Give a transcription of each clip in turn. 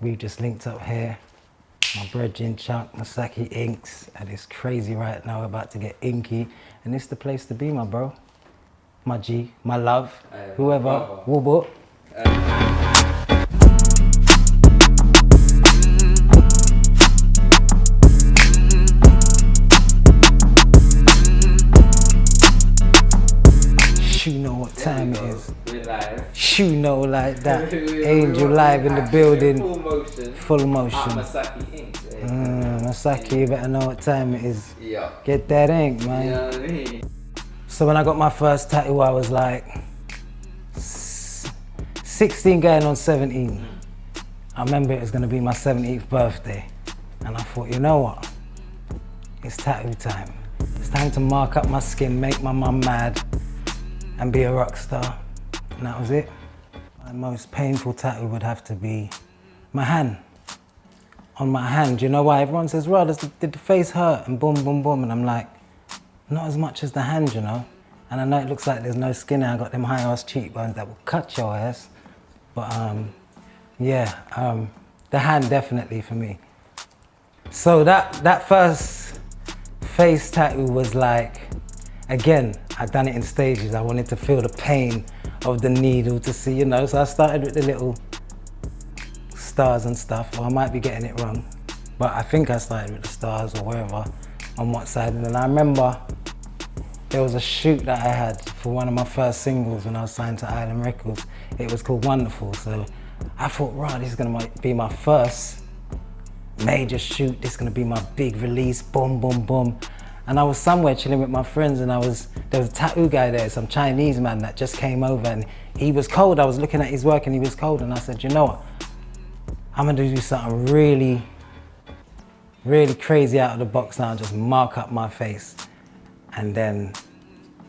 We just linked up here. My brethren Chuck, Masaaki inks, and it's crazy right now, about to get inky, and it's the place to be, my bro. My G, my love, whoever, whoop. You know what time it is. We're live. You know, like that. Angel live in the building. Full motion. Masaaki ink. Masaaki, you better know what time it is. Yeah. Get that ink, man. You know what I mean? So when I got my first tattoo, I was like 16 going on 17. I remember it was gonna be my 17th birthday. And I thought, you know what? It's tattoo time. It's time to mark up my skin, make my mum mad, and be a rock star. And that was it. My most painful tattoo would have to be my hand. On my hand, you know why? Everyone says, well, did the face hurt? And boom, boom, boom. And I'm like, not as much as the hand, you know? And I know it looks like there's no skin there. I got them high ass cheekbones that will cut your ass. But the hand definitely for me. So that first face tattoo was like, again, I'd done it in stages. I wanted to feel the pain of the needle to see, you know, so I started with the little stars and stuff, or I might be getting it wrong, but I think I started with the stars or wherever, on what side. And then I remember there was a shoot that I had for one of my first singles when I was signed to Island Records. It was called Wonderful, so I thought, right, this is gonna be my first major shoot, this is gonna be my big release, boom, boom, boom. And I was somewhere chilling with my friends, and there was a tattoo guy there, some Chinese man that just came over, and he was cold. I was looking at his work and he was cold, and I said, you know what? I'm gonna do something really, really crazy out of the box now, just mark up my face. And then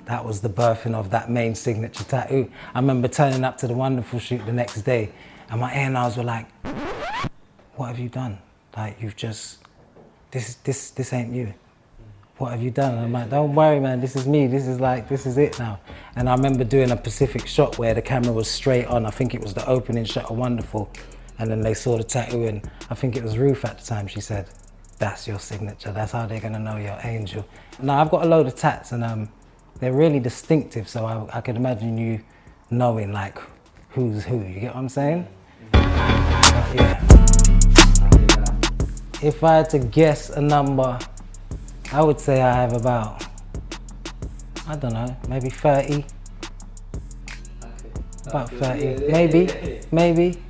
that was the birthing of that main signature tattoo. I remember turning up to the Wonderful shoot the next day, and my A&Rs were like, what have you done? Like, you've just, this ain't you. What have you done? And I'm like, don't worry, man, this is me. This is it now. And I remember doing a Pacific shot where the camera was straight on. I think it was the opening shot of Wonderful. And then they saw the tattoo, and I think it was Ruth at the time. She said, that's your signature. That's how they're gonna know you're Angel. Now, I've got a load of tats, and they're really distinctive. So I could imagine you knowing like who's who. You get what I'm saying? But yeah. If I had to guess a number, I would say I have about, I don't know, maybe 30. Okay. About 30, Yeah. maybe.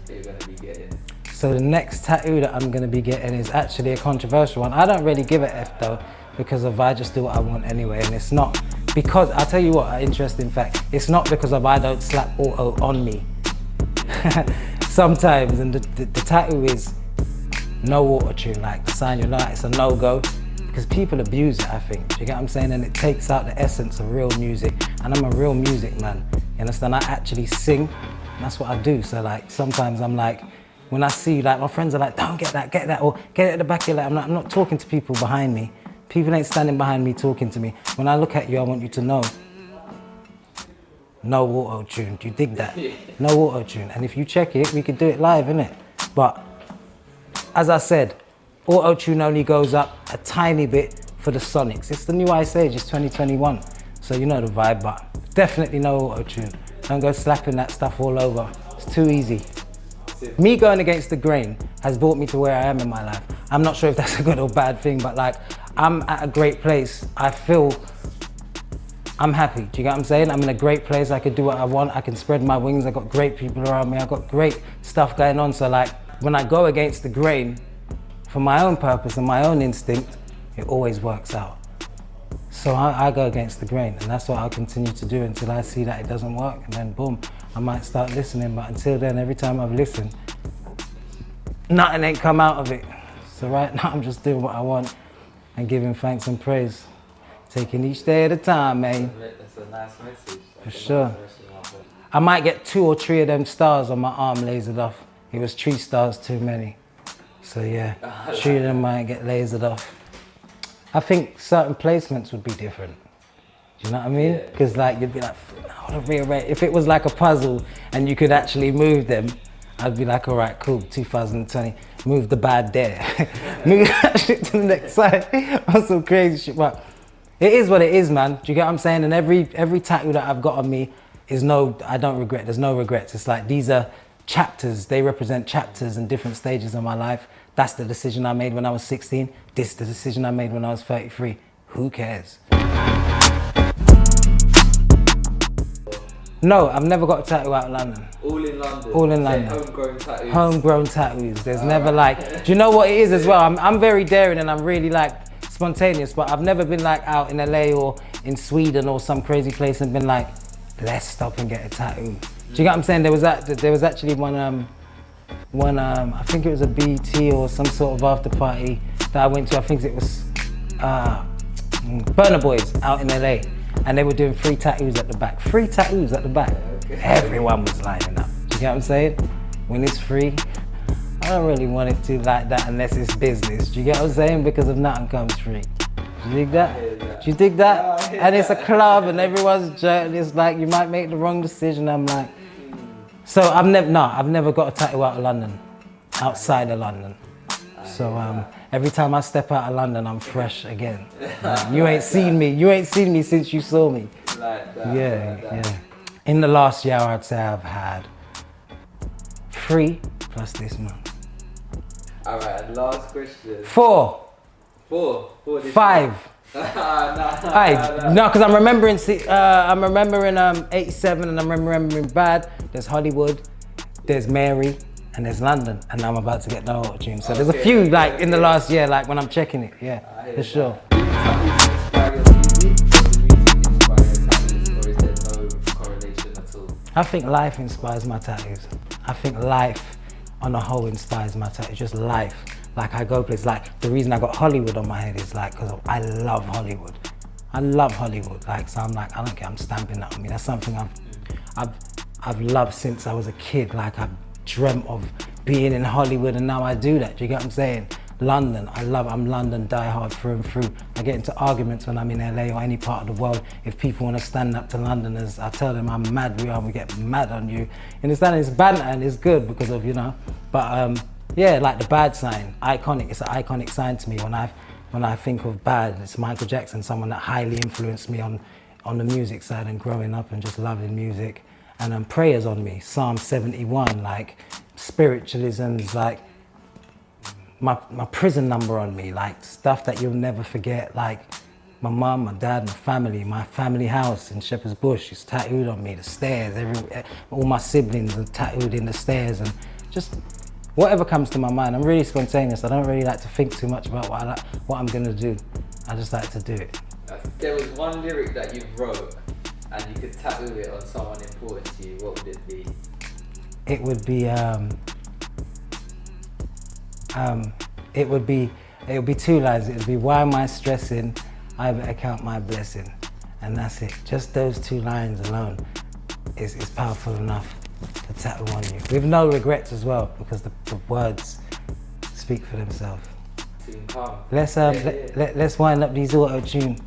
You're gonna be getting. So the next tattoo that I'm gonna be getting is actually a controversial one. I don't really give a F though, because I just do what I want anyway, and it's not because, I'll tell you what, an interesting fact, it's not because of I don't slap auto on me. Sometimes, and the tattoo is no auto-tune, like the sign you're not, it's a no-go, because people abuse it, I think. Do you get what I'm saying? And it takes out the essence of real music, and I'm a real music man. You understand? I actually sing, and that's what I do. So like, sometimes I'm like, when I see, like, my friends are like, don't get that, or get it at the back of your leg. I'm not talking to people behind me. People ain't standing behind me talking to me. When I look at you, I want you to know, no auto-tune. Do you dig that? No auto-tune. And if you check it, we could do it live, innit? But as I said, auto-tune only goes up a tiny bit for the Sonics. It's the new Ice Age, it's 2021. So you know the vibe, but definitely no auto-tune. Don't go slapping that stuff all over. It's too easy. Me going against the grain has brought me to where I am in my life. I'm not sure if that's a good or bad thing, but like, I'm at a great place. I feel I'm happy. Do you get what I'm saying? I'm in a great place. I can do what I want. I can spread my wings. I got great people around me. I got great stuff going on. So like, when I go against the grain for my own purpose and my own instinct, it always works out. So I go against the grain, and that's what I'll continue to do until I see that it doesn't work, and then boom, I might start listening. But until then, every time I've listened, nothing ain't come out of it. So right now I'm just doing what I want and giving thanks and praise. Taking each day at a time, man. That's a nice message. For sure. I might get 2 or 3 of them stars on my arm lasered off. It was 3 stars too many. So yeah, 3 of them might get lasered off. I think certain placements would be different. Do you know what I mean? Because like, you'd be like, I want to rearrange. If it was like a puzzle and you could actually move them, I'd be like, all right, cool, 2020, move the bad there. Move that shit to the next side. On some crazy shit. But it is what it is, man. Do you get what I'm saying? And every tattoo that I've got on me is I don't regret. There's no regrets. It's like, these are chapters. They represent chapters and different stages of my life. That's the decision I made when I was 16. This is the decision I made when I was 33. Who cares? No, I've never got a tattoo out of London. All in London? All in London. Homegrown tattoos? Homegrown tattoos. There's never like, do you know what it is as well? I'm very daring and I'm really like spontaneous, but I've never been like out in LA or in Sweden or some crazy place and been like, let's stop and get a tattoo. Do you get what I'm saying? There was actually one, I think it was a BT or some sort of after party that I went to. I think it was Burna Boys out in LA. And they were doing free tattoos at the back. Free tattoos at the back. Okay. Everyone was lining up. Do you get what I'm saying? When it's free, I don't really want it to like that unless it's business. Do you get what I'm saying? Because if nothing comes free. Do you dig that? Do you dig that? And it's a club and everyone's jerking. It's like you might make the wrong decision. I'm like, so I've never got a tattoo out of London, outside of London. So every time I step out of London, I'm fresh again. You ain't seen me since you saw me. Like that, yeah. In the last year, I'd say I've had 3 plus this month. All right, and last question. 4. 4. 5. No, because I'm remembering 87 and I'm remembering Bad. There's Hollywood, there's Mary, and there's London, and I'm about to get no auto-tune. So there's a few like in the last year, like when I'm checking it, yeah, for sure. Do tattoos inspire your music, or the music inspire your tattoos, or is there no correlation at all? I think life inspires my tattoos. I think life on a whole inspires my tattoos, just life. Like I go places, like the reason I got Hollywood on my head is like, because I love Hollywood. I love Hollywood, like, so I'm like, I don't care, I'm stamping that on me. That's something I've loved since I was a kid. Like I've dreamt of being in Hollywood and now I do that. Do you get what I'm saying? London, I'm London diehard through and through. I get into arguments when I'm in LA or any part of the world. If people want to stand up to Londoners, I tell them I'm mad, we get mad on you. You understand? It's banter and it's good because of, you know, but yeah, like the Bad sign, iconic. It's an iconic sign to me. When I think of Bad, it's Michael Jackson, someone that highly influenced me on the music side and growing up and just loving music. And prayers on me, Psalm 71, like spiritualisms, like my prison number on me, like stuff that you'll never forget, like my mum, my dad, my family house in Shepherd's Bush is tattooed on me, the stairs, all my siblings are tattooed in the stairs, and just whatever comes to my mind. I'm really spontaneous. I don't really like to think too much about what I'm gonna do. I just like to do it. There was one lyric that you wrote and you could tattoo it on someone important to you, what would it be? It would be it would be 2 lines. It would be, why am I stressing? I better count my blessing. And that's it. Just those 2 lines alone is powerful enough to tattoo on you. With no regrets as well, because the words speak for themselves. Soon come. Let's wind up these auto-tune.